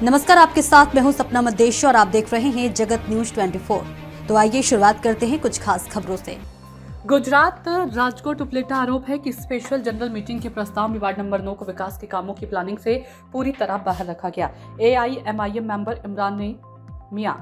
नमस्कार, आपके साथ मैं हूं सपना मदेशी और आप देख रहे हैं जगत न्यूज 24। तो आइए शुरुआत करते हैं कुछ खास खबरों से। गुजरात राजकोट उपलेटा आरोप है कि स्पेशल जनरल मीटिंग के प्रस्ताव में वार्ड नंबर 9 को विकास के कामों की प्लानिंग से पूरी तरह बाहर रखा गया। AIMIM मेंबर इमरान मियां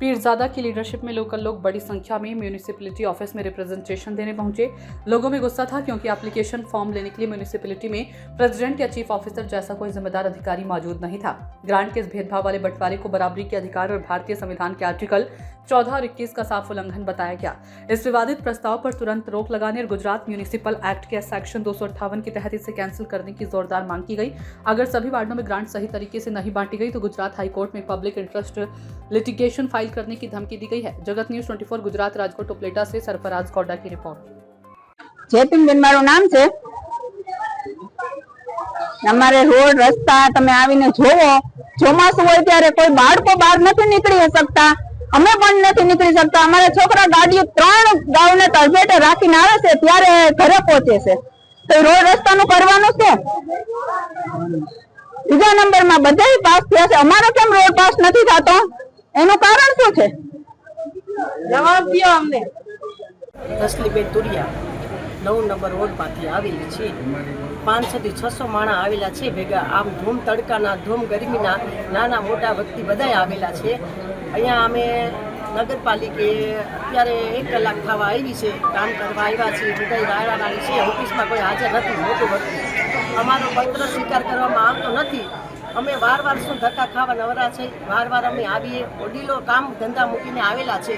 पीरजादा की लीडरशिप में लोकल लोग बड़ी संख्या में म्यूनिसिपैलिटी ऑफिस में रिप्रेजेंटेशन देने पहुंचे। लोगों में गुस्सा था क्योंकि एप्लीकेशन फॉर्म लेने के लिए म्यूनिसिपैलिटी में प्रेसिडेंट या चीफ ऑफिसर जैसा कोई जिम्मेदार अधिकारी मौजूद नहीं था। ग्रांट के इस भेदभाव वाले बंटवारे को बराबरी के अधिकार और भारतीय संविधान के आर्टिकल 14 और 21 का साफ उल्लंघन बताया गया। इस विवादित प्रस्ताव पर तुरंत रोक लगाने और गुजरात म्यूनिसिपल एक्ट के सेक्शन 258 के तहत इसे कैंसिल करने की जोरदार मांग की गई। अगर सभी वार्डों में ग्रांट सही तरीके से नहीं बांटी गई तो गुजरात हाईकोर्ट में पब्लिक इंटरेस्ट लिटिगेशन फाइल करने की धमकी दी गई है। जगत न्यूज 24 गुजरात राजकोट उपलेटा से सरफराज कोडा की रिपोर्ट। जयतीनबेन मारू नाम छे। અમારે રોડ રસ્તા તમે આવીને જોવો, ચોમાસું હોય ત્યારે કોઈ બાળકો બહાર નથી નીકળી શકતા, અમે પણ નથી નીકળી શકતા। અમારા છોકરા ગાડીઓ 3 ગાઉને તળપેટે રાખીને આવે છે ત્યારે ઘરે પહોંચે છે, તો રોડ રસ્તાનું કરવાનું છે। બીજા નંબરમાં બધાય પાસ થયા છે, અમારો કેમ રોડ પાસ નથી થતો? એનું કારણ શું છે? જવાબ દો અમને। તસલીબેન તુરિયા 9 નંબર વોર્ડમાંથી આવેલી છે। 500 થી 600 માણા આવેલા છે ભેગા। આમ ધૂમ તડકાના ધૂમ ગરમીના નાના મોટા વ્યક્તિ બધાય આવેલા છે। અહીંયા અમે નગરપાલિકે અત્યારે 1 કલાક થવા આવી છે, કામ કરવા આવ્યા છીએ, બધાય રાયડાવાળી છે, ઓફિસમાં કોઈ હાજર નથી। મોટું વ્યક્તિ અમારો પત્ર સ્વીકાર કરવામાં આવતો નથી। અમે વારવાર શું ધક્કા ખાવા નવરા છે, વારવાર અમે આવીએ, વડીલો કામ ધંધા મૂકીને આવેલા છે।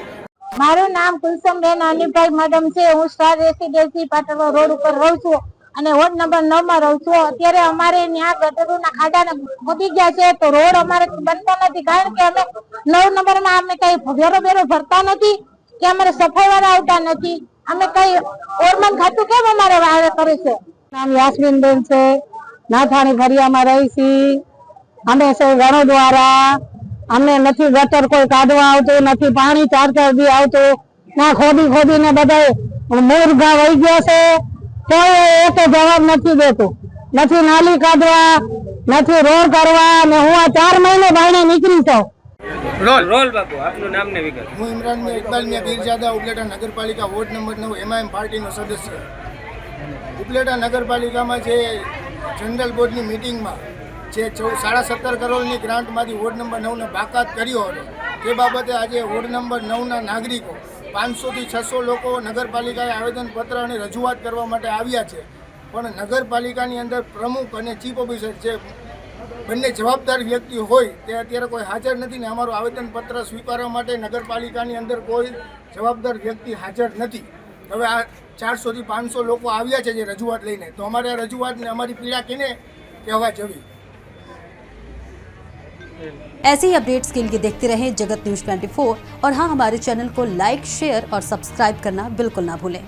મારું નામ કુલસમબેન અનિભાઈ મેડમ છે। હું સ્ટાર રેસિડેન્સી પાટણવા રોડ ઉપર રહું છું અને વોર્ડ નંબર 9 માં રહું છું। અત્યારે અમારે ત્યાં ગટરોના ખાડાને ખોદી ગયા છે તો રોડ અમારે બનતો નથી, કારણ કે અમે 9 નંબરમાં અમે કઈ વેરો ભરતા નથી કે અમારે સફાઈવાળા આવતા નથી। અમે કઈ ઓરમન ખાતું કેમ અમારે વારે કરે છે? નામ યાસ્મીનબેન છે, નાથાણી ફરિયામાં રહી છી। અમે છે ગણો દ્વારા અમને નથી ગટર કોઈ કાઢવા આવતું નથી, પાણી 4-4 દી આવતું ના, ખોદીને બધાય મૂર્ઘા વહી ગયા છે, કોઈ એક જવાબ નથી દેતું, નથી નાલી કાઢવા, નથી રોડ કરવા, ને હું આ 4 મહિને બાયણે નીકળી છું। રોલ બાપુ આપનું નામ ને વિગત। હું ઇમરાન ઇકબાલ મિયા પીરજાદા, ઉપલેટા નગરપાલિકા વોર્ડ નંબર 9 MIM પાર્ટીનો સદસ્ય। ઉપલેટા નગરપાલિકામાં જે જનરલ બોર્ડની મિટિંગમાં જે 17.5 કરોડની ગ્રાન્ટમાંથી વોર્ડ નંબર 9ને બાકાત કર્યો હતો, તે બાબતે આજે વોર્ડ નંબર 9ના નાગરિકો 500 થી 600 લોકો નગરપાલિકાએ આવેદનપત્ર અને રજૂઆત કરવા માટે આવ્યા છે, પણ નગરપાલિકાની અંદર પ્રમુખ અને ચીફ ઓફિસર જે બંને જવાબદાર વ્યક્તિ હોય તે અત્યારે કોઈ હાજર નથી ને અમારું આવેદનપત્ર સ્વીકારવા માટે નગરપાલિકાની અંદર કોઈ જવાબદાર વ્યક્તિ હાજર નથી। હવે આ 400 થી 500 લોકો આવ્યા છે જે રજૂઆત લઈને, તો અમારે આ રજૂઆતને અમારી પીડા કેને કહેવા જવી? ऐसे ही अपडेट्स के लिए देखते रहें जगत न्यूज 24 और हाँ, हमारे चैनल को लाइक, शेयर और सब्सक्राइब करना बिल्कुल ना भूलें।